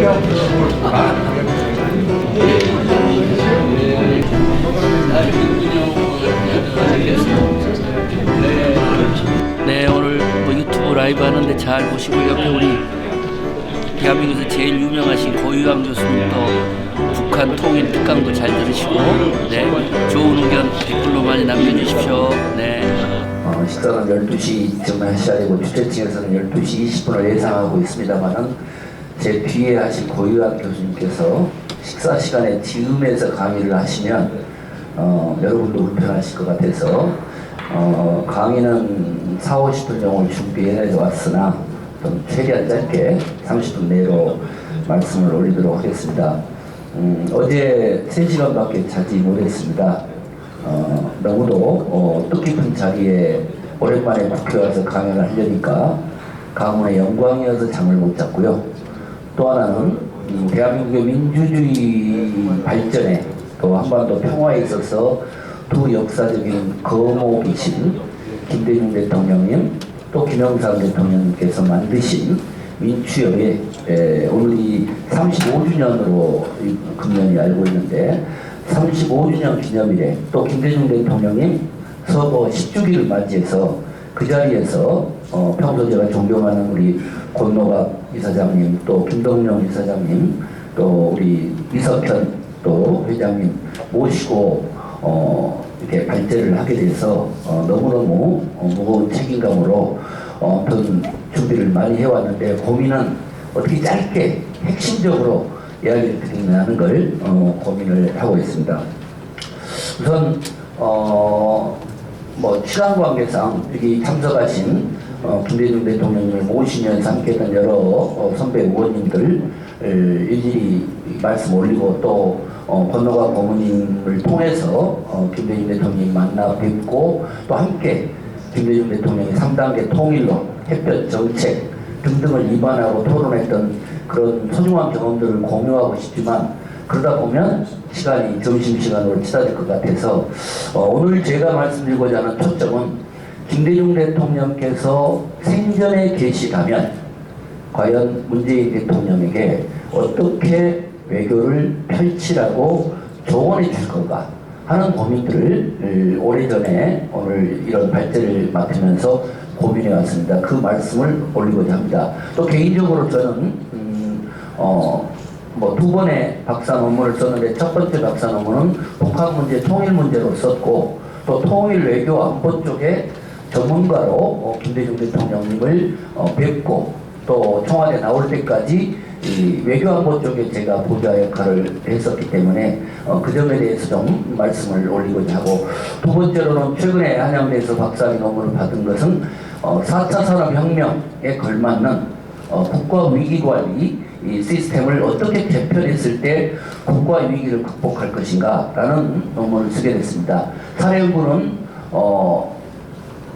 네, 오늘 뭐 유튜브 라이브 하는데 잘 보시고, 옆에 우리 대한민국에서 제일 유명하신 고유양 교수님도 북한 통일 특강도 잘 들으시고, 네, 좋은 의견 댓글로 많이 남겨주십시오. 네. 식사는 12시쯤 하셔야 되고 주최측에서는 12시 20분을 예상하고 있습니다만은 제 뒤에 하신 고유학 교수님께서 식사 시간에 지음해서 강의를 하시면 여러분도 불편하실 것 같아서 강의는 40-50분 정도 준비해 왔으나 좀 최대한 짧게 30분 내로 말씀을 올리도록 하겠습니다. 어제 3시간밖에 자지 못했습니다. 너무도 뜻깊은 자리에 오랜만에 국회 와서 강연을 하려니까 가문의 영광이어서 잠을 못 잤고요. 또 하나는 대한민국의 민주주의 발전에 또 한반도 평화에 있어서 두 역사적인 거목이신 김대중 대통령님 또 김영삼 대통령님께서 만드신 민추협의 오늘이 35주년으로 금년이 알고 있는데 35주년 기념일에 또 김대중 대통령님 서거 10주기를 맞이해서 그 자리에서 평소 제가 존경하는 우리 권노갑 이사장님 또 김동영 이사장님 또 우리 이석현 또 회장님 모시고 이렇게 발제를 하게 돼서 너무너무 무거운 책임감으로 어떤 준비를 많이 해왔는데 고민은 어떻게 짧게 핵심적으로 이야기를 드리는 걸 고민을 하고 있습니다. 우선 뭐 친한 관계상 여기 참석하신 김대중 대통령님을 모시면서 함께했던 여러 선배 의원님들 일일이 말씀 올리고 또 권노갑 고모님을 통해서 김대중 대통령님 만나 뵙고 또 함께 김대중 대통령이 3단계 통일론, 햇볕 정책 등등을 입안하고 토론했던 그런 소중한 경험들을 공유하고 싶지만 그러다 보면 시간이 점심시간으로 치닫을 것 같아서 오늘 제가 말씀드리고자 하는 초점은 김대중 대통령께서 생전에 계시다면 과연 문재인 대통령에게 어떻게 외교를 펼치라고 조언해 줄 건가 하는 고민들을 오래전에 오늘 이런 발제를 맡으면서 고민해 왔습니다. 그 말씀을 올리고자 합니다. 또 개인적으로 저는 뭐 두 번의 박사 논문을 썼는데 첫 번째 박사 논문은 북한 문제 통일 문제로 썼고 또 통일 외교 안보 쪽에 전문가로 김대중 대통령님을 뵙고 또 청와대 나올 때까지 이 외교 안보 쪽에 제가 보좌 역할을 했었기 때문에 그 점에 대해서 좀 말씀을 올리고자 하고 두 번째로는 최근에 한양대에서 박사학위 논문을 받은 것은 4차 산업혁명에 걸맞는 국가위기관리 이 시스템을 어떻게 개편했을 때 국가위기를 극복할 것인가 라는 논문을 쓰게 됐습니다. 사례연구는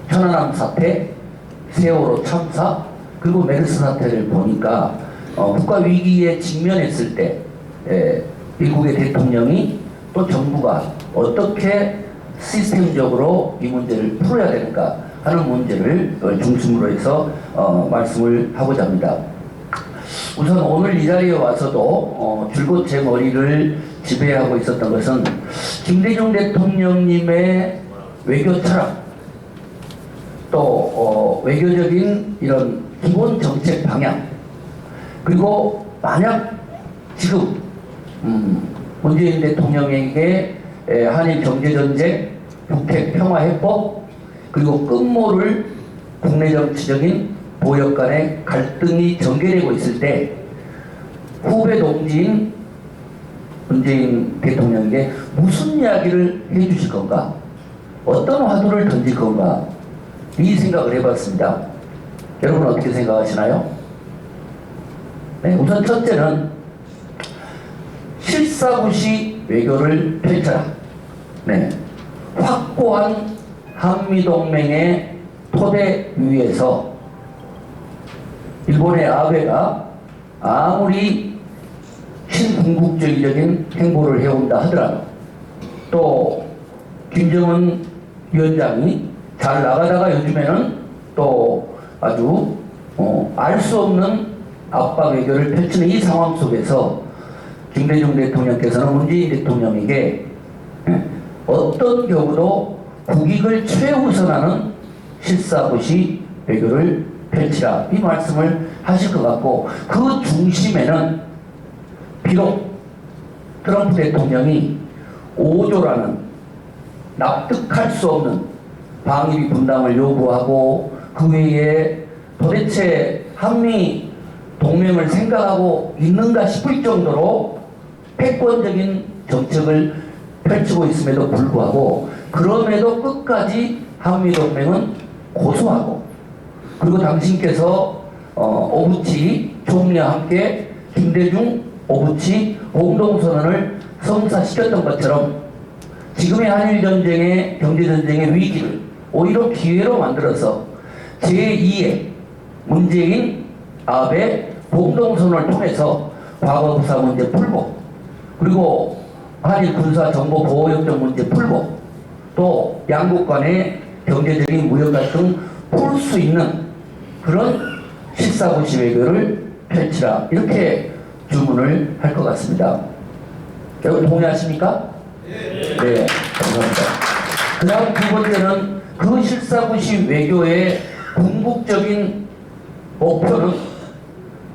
천안함 사태, 세월호 참사 그리고 메르스 사태를 보니까 국가위기에 직면했을 때 미국의 대통령이 또 정부가 어떻게 시스템적으로 이 문제를 풀어야 되는가 하는 문제를 중심으로 해서 말씀을 하고자 합니다. 우선 오늘 이 자리에 와서도 줄곧 제 머리를 지배하고 있었던 것은 김대중 대통령님의 외교 철학 또 외교적인 이런 기본 정책 방향 그리고 만약 지금 문재인 대통령에게 한일 경제전쟁, 북핵 평화해법 그리고 끝모를 국내 정치적인 보역 간의 갈등이 전개되고 있을 때 후배 동지인 문재인 대통령에게 무슨 이야기를 해주실 건가? 어떤 화두를 던질 건가? 이 생각을 해봤습니다. 여러분 어떻게 생각하시나요? 네, 우선 첫째는 실사구시 외교를 펼쳐라. 네, 확고한 한미동맹의 토대 위에서 일본의 아베가 아무리 친궁극주의적인 행보를 해온다 하더라도 또 김정은 위원장이 잘 나가다가 요즘에는 또 아주 알 수 없는 압박 외교를 펼치는 이 상황 속에서 김대중 대통령께서는 문재인 대통령에게 어떤 경우도 국익을 최우선하는 실사부시 외교를 펼치라 이 말씀을 하실 것 같고, 그 중심에는 비록 트럼프 대통령이 5조라는 납득할 수 없는 방위비 분담을 요구하고 그 외에 도대체 한미 동맹을 생각하고 있는가 싶을 정도로 패권적인 정책을 펼치고 있음에도 불구하고, 그럼에도 끝까지 한미 동맹은 고수하고, 그리고 당신께서 오부치 총리와 함께 김대중 오부치 공동선언을 성사시켰던 것처럼 지금의 한일전쟁의 경제전쟁의 위기를 오히려 기회로 만들어서 제2의 문재인 아베 공동선언을 통해서 과거 부사 문제 풀고, 그리고 한일 군사 정보 보호협정 문제 풀고, 또 양국 간의 경제적인 무역 갈등 풀 수 있는 그런 실사부시 외교를 펼치라, 이렇게 주문을 할 것 같습니다. 여러분 동의하십니까? 네, 감사합니다. 그 다음 두 번째는 그 실사부시 외교의 궁극적인 목표는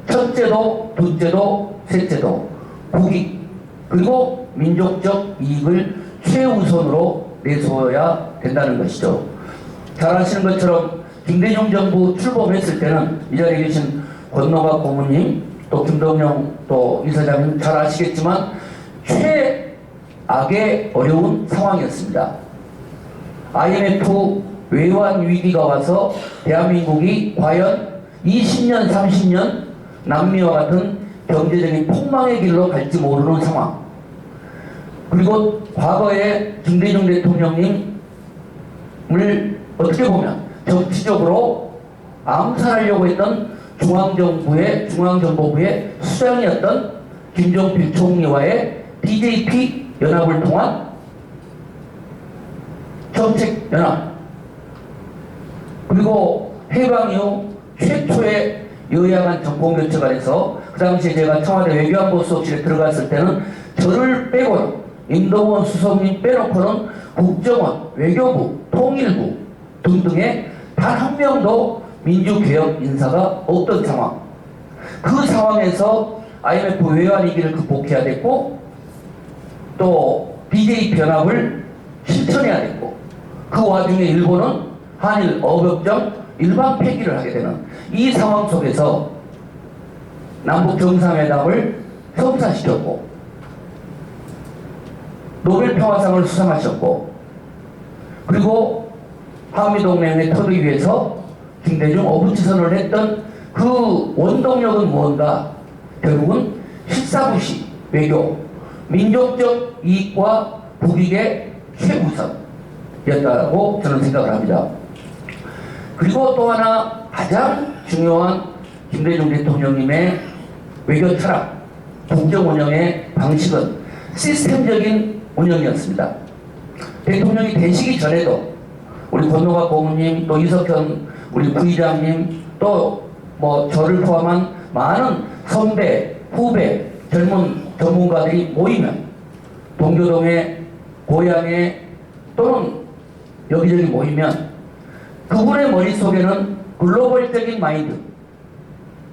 첫째도 둘째도 셋째도 국익 그리고 민족적 이익을 최우선으로 내세워야 된다는 것이죠. 잘 아시는 것처럼 김대중 정부 출범했을 때는 이 자리에 계신 권노갑 고문님, 또 김동영 또 이사장님 잘 아시겠지만 최악의 어려운 상황이었습니다. IMF 외환 위기가 와서 대한민국이 과연 20년, 30년 남미와 같은 경제적인 폭망의 길로 갈지 모르는 상황. 그리고 과거에 김대중 대통령님을 어떻게 보면 정치적으로 암살하려고 했던 중앙정보부의 수장이었던 김종필 총리와의 DJP 연합을 통한 정책연합, 그리고 해방 이후 최초의 여야 간 정권교체가 돼서, 그 당시에 제가 청와대 외교안보수석실에 들어갔을 때는 저를 빼고는, 임동원 수석님 빼놓고는 국정원, 외교부, 통일부 등등의 단 한 명도 민주개혁 인사가 없던 상황. 그 상황에서 IMF 외환 위기를 극복해야 됐고, 또 BJ 변합을 실천해야 됐고, 그 와중에 일본은 한일 어법정 일반 폐기를 하게 되는 이 상황 속에서 남북 정상회담을 성사시켰고, 노벨 평화상을 수상하셨고, 그리고 한미동맹을 터기 위해서 김대중 오부치 선언을 했던 그 원동력은 무언가? 결국은 실사부시 외교, 민족적 이익과 국익의 최우선이었다고 저는 생각을 합니다. 그리고 또 하나 가장 중요한 김대중 대통령님의 외교 철학, 국정 운영의 방식은 시스템적인 운영이었습니다. 대통령이 되시기 전에도 우리 권노갑 고문님, 또 이석현 우리 부의장님, 또 뭐 저를 포함한 많은 선배, 후배, 젊은 전문가들이 모이면, 동교동에, 고향에 또는 여기저기 모이면 그분의 머릿속에는 글로벌적인 마인드,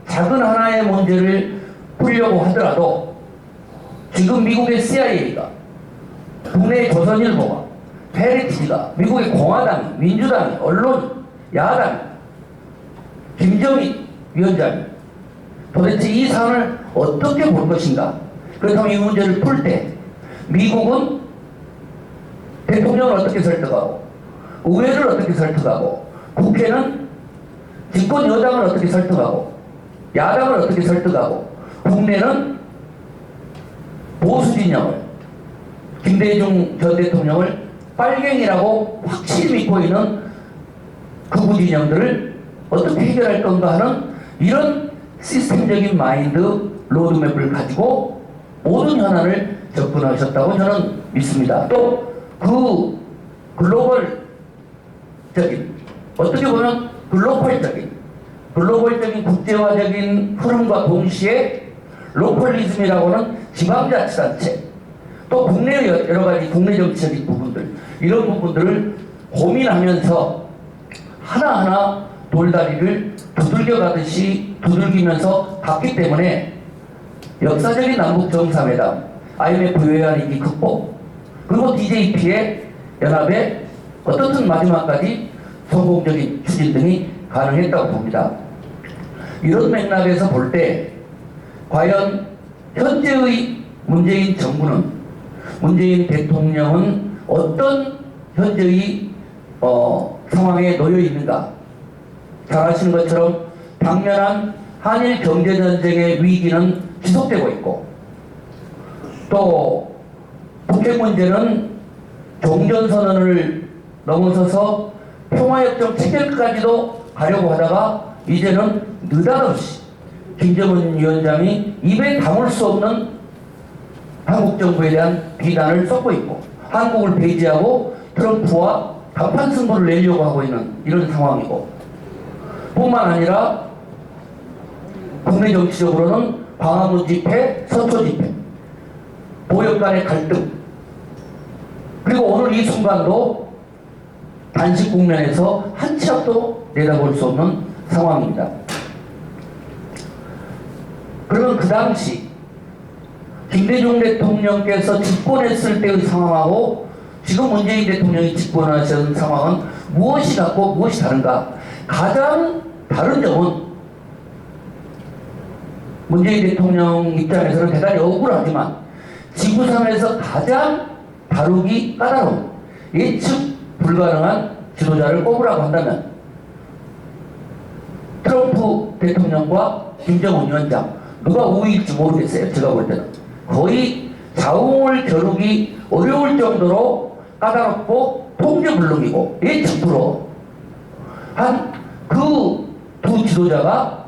작은 하나의 문제를 풀려고 하더라도 지금 미국의 CIA가, 국내의 조선일보가, 헤리티지가, 미국의 공화당이, 민주당이, 언론이, 야당이, 김정일 위원장이 도대체 이 사안을 어떻게 볼 것인가? 그렇다면 이 문제를 풀 때 미국은 대통령을 어떻게 설득하고, 의회를 어떻게 설득하고, 국회는 집권 여당을 어떻게 설득하고, 야당을 어떻게 설득하고, 국내는 보수 진영을, 김대중 전 대통령을 빨갱이라고 확실히 믿고 있는 극우 진영들을 어떻게 해결할 건가 하는 이런 시스템적인 마인드, 로드맵을 가지고 모든 현안을 접근하셨다고 저는 믿습니다. 또 그 글로벌적인, 어떻게 보면 글로벌적인 글로벌적인 국제화적인 흐름과 동시에 로컬리즘이라고는 지방자치단체, 또 국내 여러 가지 국내 정치적인 부분들, 이런 부분들을 고민하면서 하나하나 돌다리를 두들겨가듯이 두들기면서 갔기 때문에 역사적인 남북 정상회담, IMF 외환위기 극복, 그리고 DJP의 연합의 어떻든 마지막까지 성공적인 추진 등이 가능했다고 봅니다. 이런 맥락에서 볼 때 과연 현재의 문재인 정부는, 문재인 대통령은 어떤 현재의 상황에 놓여 있는가? 잘 아시는 것처럼 당면한 한일 경제전쟁의 위기는 지속되고 있고, 또 북핵 문제는 종전선언을 넘어서서 평화협정 체결까지도 가려고 하다가 이제는 느닷없이 김정은 위원장이 입에 담을 수 없는 한국 정부에 대한 비난을 쏟고 있고, 한국을 배제하고 트럼프와 단판 승부를 내려고 하고 있는 이런 상황이고, 뿐만 아니라 국내 정치적으로는 광화문 집회, 서초 집회, 보역 간의 갈등, 그리고 오늘 이 순간도 단식 국면에서 한 치 앞도 내다볼 수 없는 상황입니다. 그러면 그 당시 김대중 대통령께서 집권했을 때의 상황하고 지금 문재인 대통령이 집권하신 상황은 무엇이 같고 무엇이 다른가? 가장 다른 점은 문재인 대통령 입장에서는 대단히 억울하지만 지구상에서 가장 다루기 까다로운, 예측 불가능한 지도자를 꼽으라고 한다면 트럼프 대통령과 김정은 위원장, 누가 우위일지 모르겠어요. 제가 볼 때는 거의 자웅을 겨루기 어려울 정도로 까다롭고 통제불능이고 예측불허 한 그 두 지도자가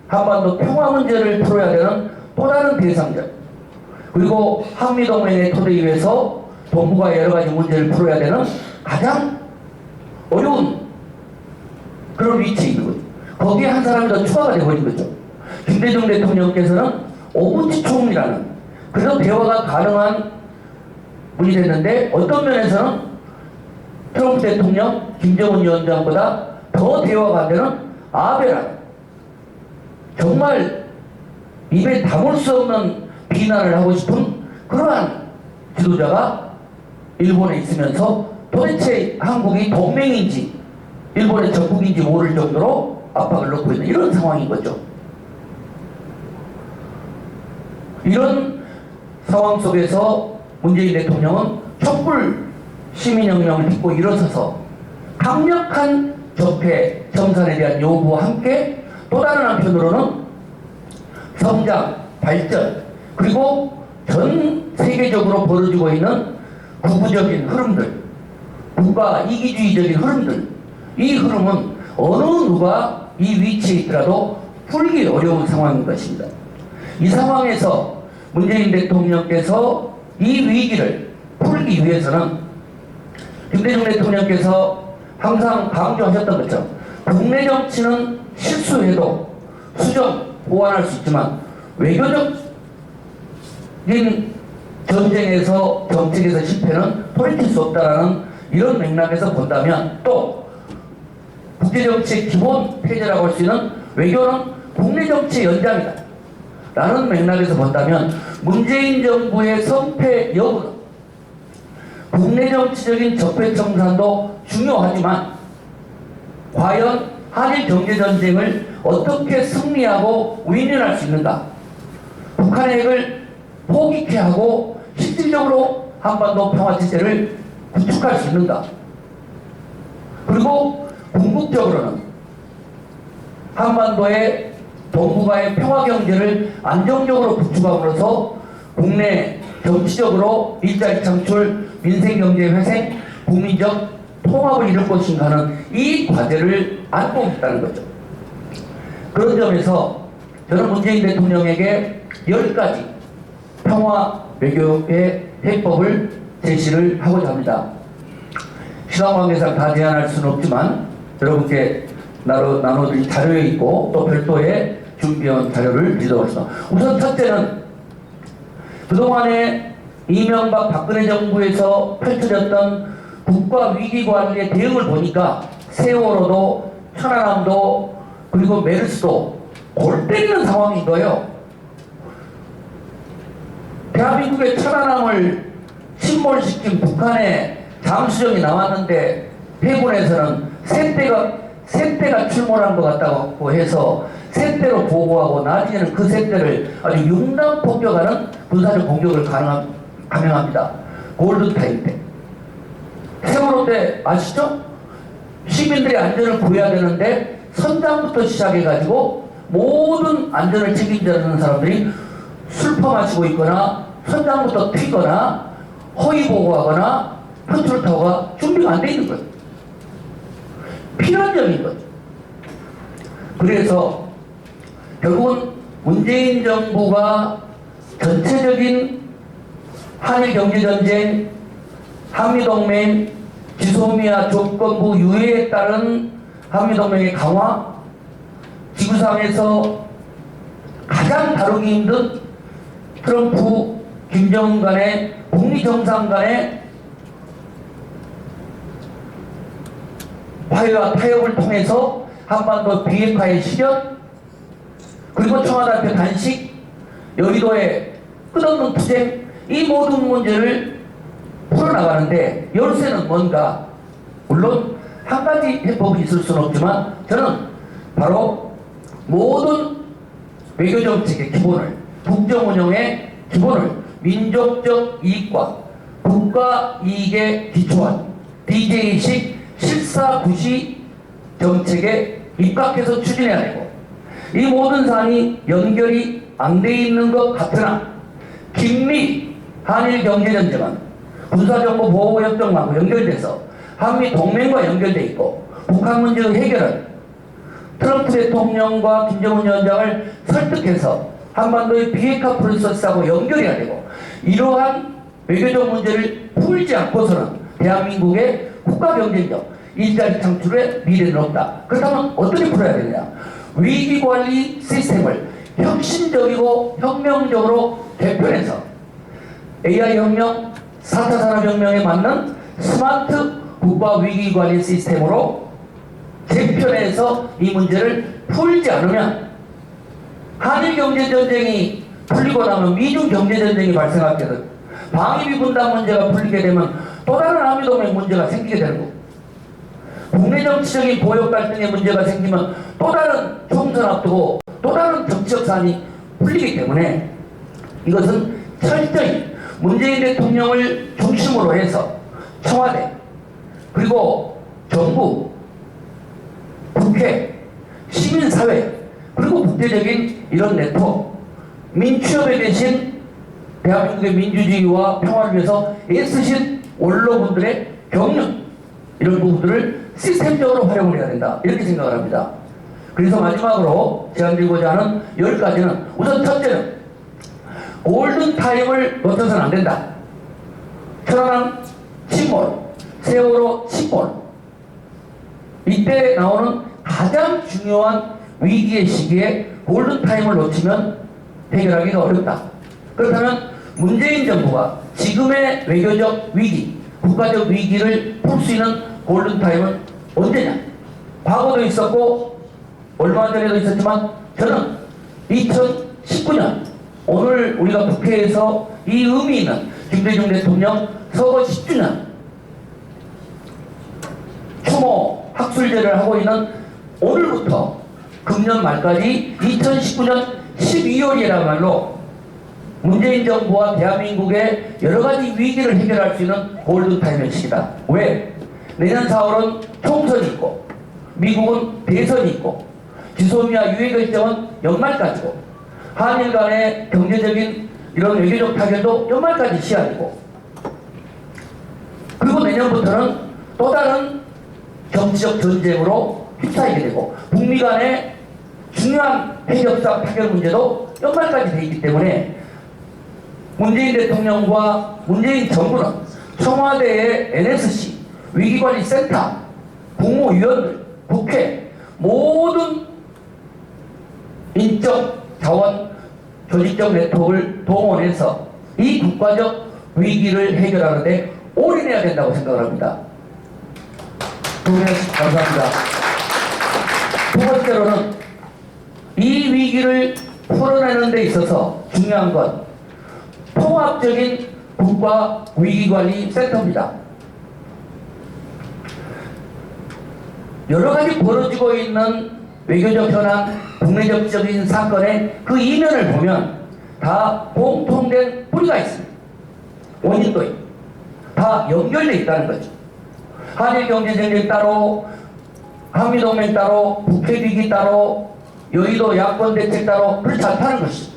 한반도 평화 문제를 풀어야 되는 또 다른 대상자, 그리고 한미동맹의 토대 위에서 동북아 여러 가지 문제를 풀어야 되는 가장 어려운 그런 위치에 있는 거죠. 거기에 한 사람이 더 추가가 되어버린 거죠. 김대중 대통령께서는 오부치총이라는, 그래서 대화가 가능한 분이 됐는데, 어떤 면에서는 트럼프 대통령, 김정은 위원장보다 더 대화가 안 되는 아베라는, 정말 입에 담을 수 없는 비난을 하고 싶은 그러한 지도자가 일본에 있으면서 도대체 한국이 동맹인지 일본의 적국인지 모를 정도로 압박을 넣고 있는 이런 상황인 거죠. 이런 상황 속에서 문재인 대통령은 촛불 시민혁명을 딛고 일어서서 강력한 적폐 청산에 대한 요구와 함께 또 다른 한편으로는 성장, 발전, 그리고 전 세계적으로 벌어지고 있는 구구적인 흐름들, 국가 이기주의적인 흐름들, 이 흐름은 어느 누가 이 위치에 있더라도 풀기 어려운 상황인 것입니다. 이 상황에서 문재인 대통령께서 이 위기를 풀기 위해서는 김대중 대통령께서 항상 강조하셨던 것처럼 국내 정치는 실수해도 수정, 보완할 수 있지만 외교적인 전쟁에서, 정책에서 실패는 돌이킬 수 없다라는 이런 맥락에서 본다면, 또 국제정치의 기본 폐제라고 할 수 있는 외교는 국내 정치의 연장이다 라는 맥락에서 본다면, 문재인 정부의 성패 여부는 국내 정치적인 적폐청산도 중요하지만 과연 한일 경제전쟁을 어떻게 승리하고 윈윈할 수 있는가, 북한의 핵을 포기케 하고 실질적으로 한반도 평화체제를 구축할 수 있는가, 그리고 궁극적으로는 한반도의 동북아의 평화경제를 안정적으로 구축함으로써 국내 정치적으로 일자리 창출, 민생경제 회생, 국민적 통합을 이룰 것인가 하는 이 과제를 안고 있다는 거죠. 그런 점에서 저는 문재인 대통령에게 10가지 평화 외교의 해법을 제시를 하고자 합니다. 시간 관계상 다 제안할 수는 없지만 여러분께 나눠드릴 자료에 있고 또 별도의 준비한 자료를 드리도록 하겠습니다. 우선 첫째는 그동안에 이명박 박근혜 정부에서 펼쳐졌던 국가 위기관리의 대응을 보니까 세월호도 천안함도 그리고 메르스도 골 때리는 상황인 거예요. 대한민국의 천안함을 침몰시킨 북한의 잠수정이 나왔는데 해군에서는 세 대가 출몰한 것 같다고 해서 세 대로 보고하고 나중에는 그 세 대를 아주 융단 폭격하는 군사적 공격을 감행합니다. 골든타임 때. 세월호 때 아시죠? 시민들의 안전을 구해야 되는데 선장부터 시작해가지고 모든 안전을 책임져야 사람들이 술 퍼마시고 있거나 선장부터 튀거나 허위 보고하거나 컨트롤타워가 준비가 안 돼 있는 거예요. 필연적인 거죠. 그래서 결국은 문재인 정부가 전체적인 한일 경제전쟁, 한미동맹, 지소미아 조건부 유예에 따른 한미동맹의 강화, 지구상에서 가장 다루기 힘든 트럼프, 김정은 간의 북미 정상 간의 화해와 타협을 통해서 한반도 비핵화의 실현, 그리고 청와대표 단식, 여의도의 끝없는 투쟁, 이 모든 문제를 풀어나가는데 열쇠는 뭔가? 물론 한 가지 해법이 있을 수는 없지만 저는 바로 모든 외교정책의 기본을, 국정운영의 기본을 민족적 이익과 국가 이익에 기초한 DJ식 실사구시 정책에 입각해서 추진해야 되고, 이 모든 사안이 연결이 안 돼 있는 것 같으나 긴밀 한일 경제전쟁은 군사정보보호협정하고 연결돼서 한미 동맹과 연결돼 있고, 북한 문제의 해결은 트럼프 대통령과 김정은 위원장을 설득해서 한반도의 비핵화 프로세스하고 연결해야 되고, 이러한 외교적 문제를 풀지 않고서는 대한민국의 국가경쟁력, 일자리 창출의 미래는 없다. 그렇다면 어떻게 풀어야 되느냐? 위기관리 시스템을 혁신적이고 혁명적으로 개편해서 AI 혁명, 4차 산업혁명에 맞는 스마트 국가 위기관리 시스템으로 재편해서 이 문제를 풀지 않으면 한일 경제전쟁이 풀리고 나면 미중 경제전쟁이 발생하거든. 방위비 분담 문제가 풀리게 되면 또 다른 한미동맹 문제가 생기게 되는 거고, 국내 정치적인 보역 갈등의 문제가 생기면 또 다른 총선 앞두고 또 다른 정치적 사안이 풀리기 때문에 이것은 철저히 문재인 대통령을 중심으로 해서 청와대, 그리고 정부, 국회, 시민사회, 그리고 국제적인 이런 네트워크, 민취업에 계신 대한민국의 민주주의와 평화를 위해서 애쓰신 원로분들의 경륜, 이런 부분들을 시스템적으로 활용을 해야 된다, 이렇게 생각을 합니다. 그래서 마지막으로 제안 드리고자 하는 10가지는, 우선 첫째는 골든타임을 놓쳐서는 안 된다. 천안함 침몰, 세월호 침몰, 이때 나오는 가장 중요한 위기의 시기에 골든타임을 놓치면 해결하기가 어렵다. 그렇다면 문재인 정부가 지금의 외교적 위기, 국가적 위기를 풀 수 있는 골든타임은 언제냐? 과거도 있었고 얼마 전에도 있었지만 저는 2019년 오늘 우리가 국회에서 이 의미 있는 김대중 대통령 서거 10주년 추모 학술제를 하고 있는 오늘부터 금년 말까지 2019년 12월이라말로 문재인 정부와 대한민국의 여러가지 위기를 해결할 수 있는 골든타임의 시기다. 왜? 내년 4월은 총선이 있고 미국은 대선이 있고 지소미아 유해결정은 연말까지고 한일 간의 경제적인 이런 외교적 타결도 연말까지 시한이고, 그리고 내년부터는 또 다른 정치적 전쟁으로 휩싸이게 되고 북미 간의 중요한 핵협상 타결 문제도 연말까지 돼 있기 때문에 문재인 대통령과 문재인 정부는 청와대의 NSC, 위기관리센터, 국무위원들, 국회 모든 인적 자원, 조직적 네트워크를 동원해서 이 국가적 위기를 해결하는데 올인해야 된다고 생각을 합니다. 감사합니다. 두 번째로는 이 위기를 풀어내는 데 있어서 중요한 건 통합적인 국가 위기관리센터입니다. 여러 가지 벌어지고 있는 외교적 현안, 국내적인 사건의 그 이면을 보면 다 공통된 뿌리가 있습니다. 원인도 있고 다 연결되어 있다는 거죠. 한일 경제전쟁 따로, 한미동맹 따로, 북핵 위기 따로, 여의도 야권 대책 따로 그렇지 않다는 것이죠.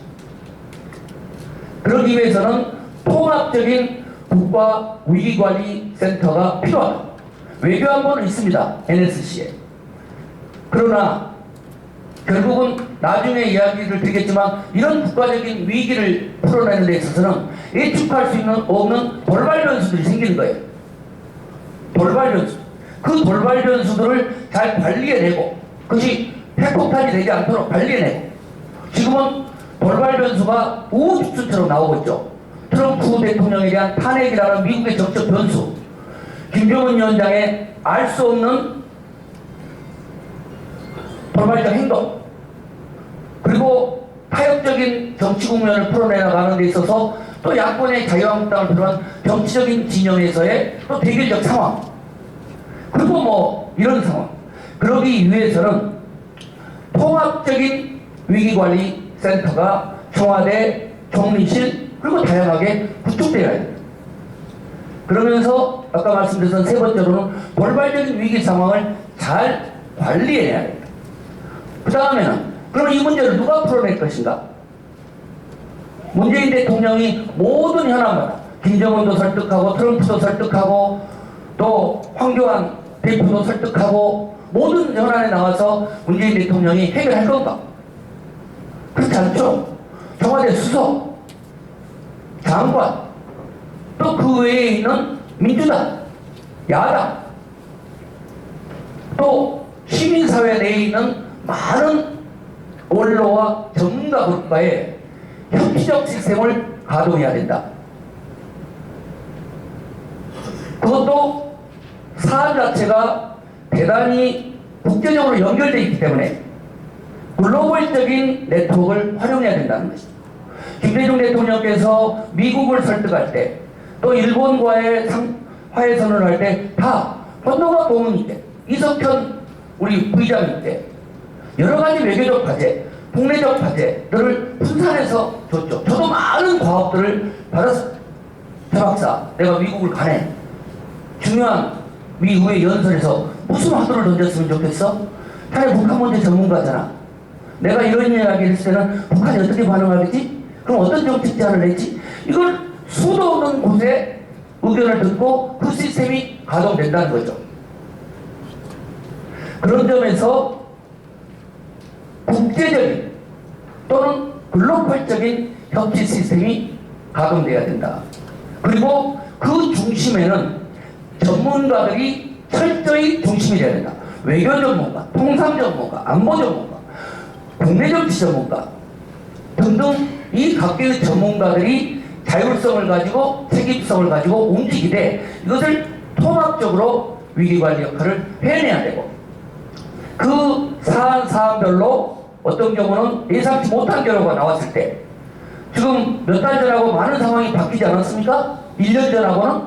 그러기 위해서는 통합적인 국가 위기관리센터가 필요하다. 외교안보는 있습니다. NSC에. 그러나 결국은 나중에 이야기를 드리겠지만 이런 국가적인 위기를 풀어내는 데 있어서는 예측할 수 없는 돌발 변수들이 생기는 거예요. 돌발 변수. 그 돌발 변수들을 잘 관리해내고 그것이 핵폭탄이 되지 않도록 관리해내고 지금은 돌발 변수가 우후죽순처럼 나오고 있죠. 트럼프 대통령에 대한 탄핵이라는 미국의 정적 변수, 김정은 위원장의 알 수 없는 돌발적 행동, 그리고 타협적인 정치 국면을 풀어내나가는 데 있어서 또 야권의 자유한국당을 비롯한 정치적인 진영에서의 또 대결적 상황, 그리고 뭐 이런 상황. 그러기 위해서는 통합적인 위기관리센터가 청와대, 총리실 그리고 다양하게 구축되어야 됩니다. 그러면서 아까 말씀드렸던 세 번째로는 돌발적인 위기 상황을 잘 관리해야 됩니다. 그 다음에는 그럼 이 문제를 누가 풀어낼 것인가? 문재인 대통령이 모든 현안마다 김정은도 설득하고 트럼프도 설득하고 또 황교안 대표도 설득하고 모든 현안에 나와서 문재인 대통령이 해결할 건가? 그렇지 않죠. 청와대 수석, 장관, 또 그 외에 있는 민주당, 야당, 또 시민사회 내에 있는 많은 원로와 전문가 그룹과의 협치적 시스템을 가동해야 된다. 그것도 사안 자체가 대단히 국제적으로 연결되어 있기 때문에 글로벌적인 네트워크를 활용해야 된다는 것입니다. 김대중 대통령께서 미국을 설득할 때, 또 일본과의 화해선언을 할 때 다 건너가 고문이 때, 이석현 우리 부의장이 때 여러 가지 외교적 과제, 국내적 과제들을 분산해서 줬죠. 저도 많은 과업들을 받았습니다. 대 박사, 내가 미국을 가네. 중요한 미국의 연설에서 무슨 화두를 던졌으면 좋겠어? 자네 북한 문제 전문가잖아. 내가 이런 이야기를 했을 때는 북한이 어떻게 반응하겠지? 그럼 어떤 정책 제안을 냈지? 이걸 수도 없는 곳에 의견을 듣고 그 시스템이 가동된다는 거죠. 그런 점에서 국제적인 또는 글로벌적인 협치 시스템이 가동돼야 된다. 그리고 그 중심에는 전문가들이 철저히 중심이 되어야 된다. 외교 전문가, 통상 전문가, 안보 전문가, 국내 정치 전문가 등등 이 각계의 전문가들이 자율성을 가지고 책임성을 가지고 움직이되 이것을 통합적으로 위기관리 역할을 해내야 되고 그 사안별로 어떤 경우는 예상치 못한 결과가 나왔을 때 지금 몇 달 전하고 많은 상황이 바뀌지 않았습니까? 1년 전하고는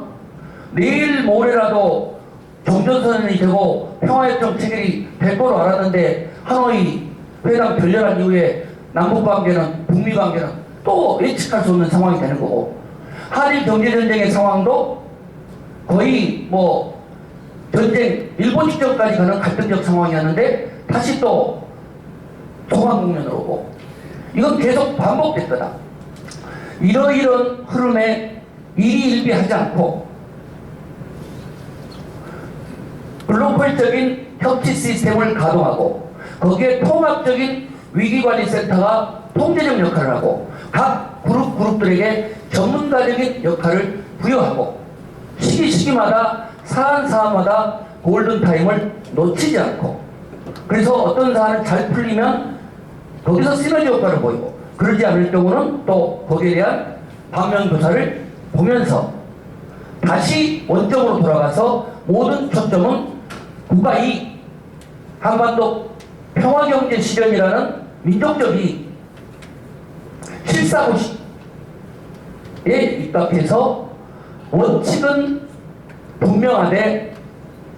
내일 모레라도 종전선언이 되고 평화협정 체결이 될 거로 알았는데 하노이 회담 결렬한 이후에 남북관계는 북미관계는 또 예측할 수 없는 상황이 되는 거고 한일 경제전쟁의 상황도 거의 뭐 전쟁 일본 직전까지 가는 갈등적 상황이었는데 다시 또 통합 국면으로 오고 이건 계속 반복될 거다. 이러이런 흐름에 일희일비하지 않고 글로벌적인 협치 시스템을 가동하고 거기에 통합적인 위기관리센터가 통제적 역할을 하고 각 그룹들에게 전문가적인 역할을 부여하고 시기마다 사안마다 골든타임을 놓치지 않고 그래서 어떤 사안을 잘 풀리면 거기서 시너지 효과를 보이고, 그러지 않을 경우는 또 거기에 대한 반면교사를 보면서 다시 원점으로 돌아가서 모든 초점은 국가 이익, 한반도 평화경제 실현이라는 민족적 이익, 실사고시에 입각해서 원칙은 분명하되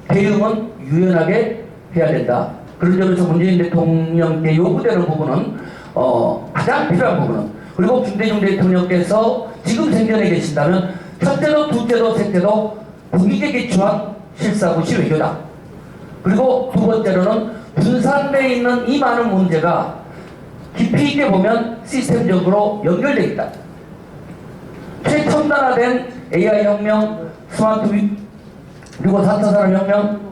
대응은 유연하게 해야 된다. 그런 점에서 문재인 대통령께 요구되는 부분은 가장 필요한 부분은, 그리고 김대중 대통령께서 지금 생전에 계신다면 첫째도 둘째도 셋째도 국익에 기초한 실사고시 외교다. 그리고 두 번째로는 분산되어 있는 이 많은 문제가 깊이 있게 보면 시스템적으로 연결되어 있다. 최첨단화된 AI 혁명, 스마트 그리고 4차 산업혁명,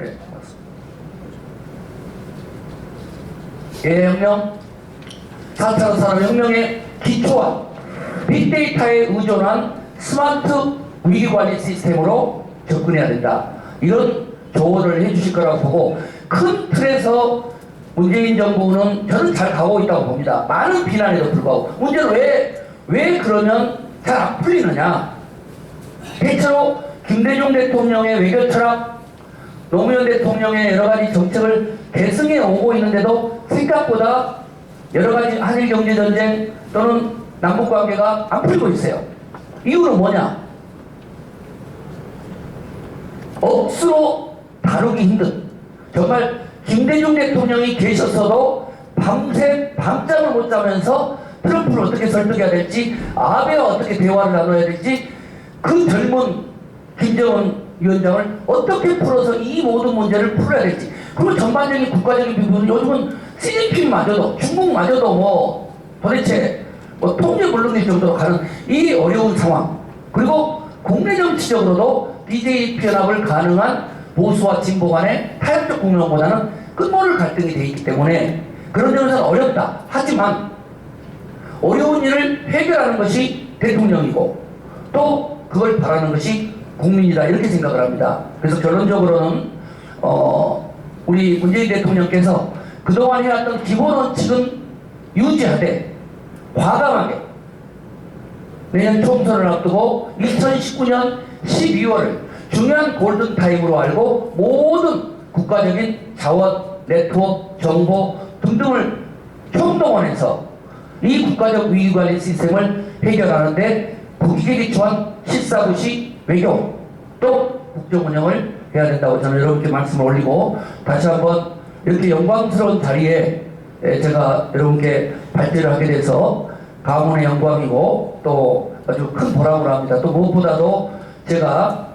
AI 혁명, 4차 산업혁명의 기초와 빅데이터에 의존한 스마트 위기관리 시스템으로 접근해야 된다. 이런 조언을 해주실 거라고 보고, 큰 틀에서 문재인 정부는 저는 잘 가고 있다고 봅니다. 많은 비난에도 불구하고. 문제는 왜 그러면 잘 안 풀리느냐. 대체로 김대중 대통령의 외교 철학, 노무현 대통령의 여러 가지 정책을 계승해 오고 있는데도 생각보다 여러 가지 한일 경제 전쟁 또는 남북 관계가 안 풀리고 있어요. 이유는 뭐냐? 억수로 다루기 힘든, 정말 김대중 대통령이 계셨어도 밤새 밤잠을 못 자면서 트럼프를 어떻게 설득해야 될지, 아베와 어떻게 대화를 나눠야 될지, 그 젊은 김정은 위원장을 어떻게 풀어서 이 모든 문제를 풀어야 될지, 그리고 전반적인 국가적인 부분은 요즘은 시진핑마저도, 중국마저도 뭐 도대체 뭐 통제 물론일 정도로 가는 이 어려운 상황, 그리고 국내 정치적으로도 BJP 연합을 가능한 보수와 진보 간의 타협적 국면보다는 끝모를 갈등이 되어 있기 때문에 그런 점에서는 어렵다. 하지만 어려운 일을 해결하는 것이 대통령이고 또 그걸 바라는 것이 국민이다, 이렇게 생각을 합니다. 그래서 결론적으로는 우리 문재인 대통령께서 그동안 해왔던 기본 원칙은 유지하되 과감하게 내년 총선을 앞두고 2019년 12월을 중요한 골든타임으로 알고 모든 국가적인 자원, 네트워크, 정보 등등을 총동원해서 이 국가적 위기관리 시스템을 해결하는데 국익에 기초한 실사고시 외교 또 국정운영을 해야 된다고 저는 여러분께 말씀을 올리고, 다시 한번 이렇게 영광스러운 자리에 제가 여러분께 발제를 하게 돼서 가문의 영광이고 또 아주 큰 보람을 합니다. 또 무엇보다도 제가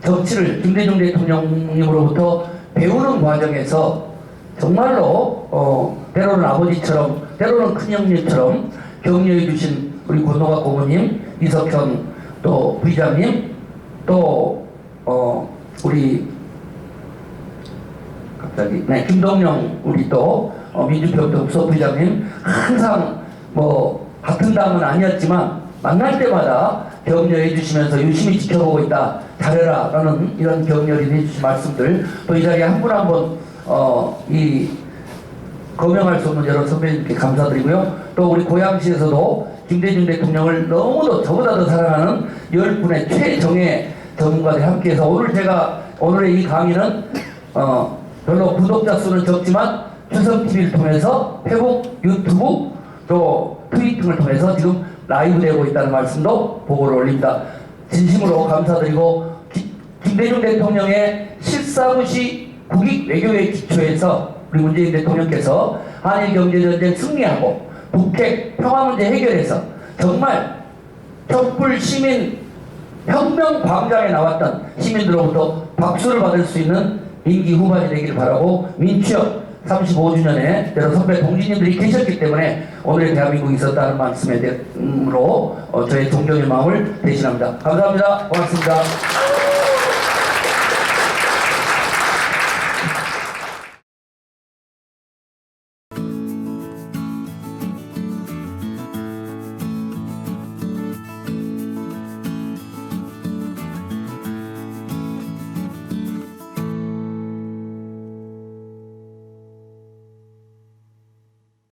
정치를 김대중 대통령님으로부터 배우는 과정에서 정말로 때로는 아버지처럼 때로는 큰형님처럼 격려해 주신 우리 권노갑 고모님, 이석현 또 부의장님, 또 우리 갑자기 김동영 우리 또 민주평등 부서부의장님, 항상 뭐 같은 당은 아니었지만 만날 때마다 격려해 주시면서 유심히 지켜보고 있다, 잘해라 라는 이런 격려를 해주신 말씀들, 또 이 자리에 한 분 한 분 이 거명할 수 없는 여러 선배님께 감사드리고요. 또 우리 고양시에서도 김대중 대통령을 너무도 저보다 더 사랑하는 10분의 최정예 전문가들이 함께해서 오늘의 이 강의는 별로 구독자 수는 적지만 추석TV를 통해서 페북, 유튜브 또 트위팅을 통해서 지금 라이브 되고 있다는 말씀도 보고를 올립니다. 진심으로 감사드리고, 김대중 대통령의 실사고시 국익 외교의 기초에서 우리 문재인 대통령께서 한일 경제전쟁 승리하고 북핵 평화 문제 해결해서 정말 촛불 시민 혁명 광장에 나왔던 시민들로부터 박수를 받을 수 있는 임기 후반이 되기를 바라고, 민취업 35주년에 여러 선배 동지님들이 계셨기 때문에 오늘의 대한민국이 있었다는 말씀으로 저의 존경의 마음을 대신합니다. 감사합니다. 고맙습니다.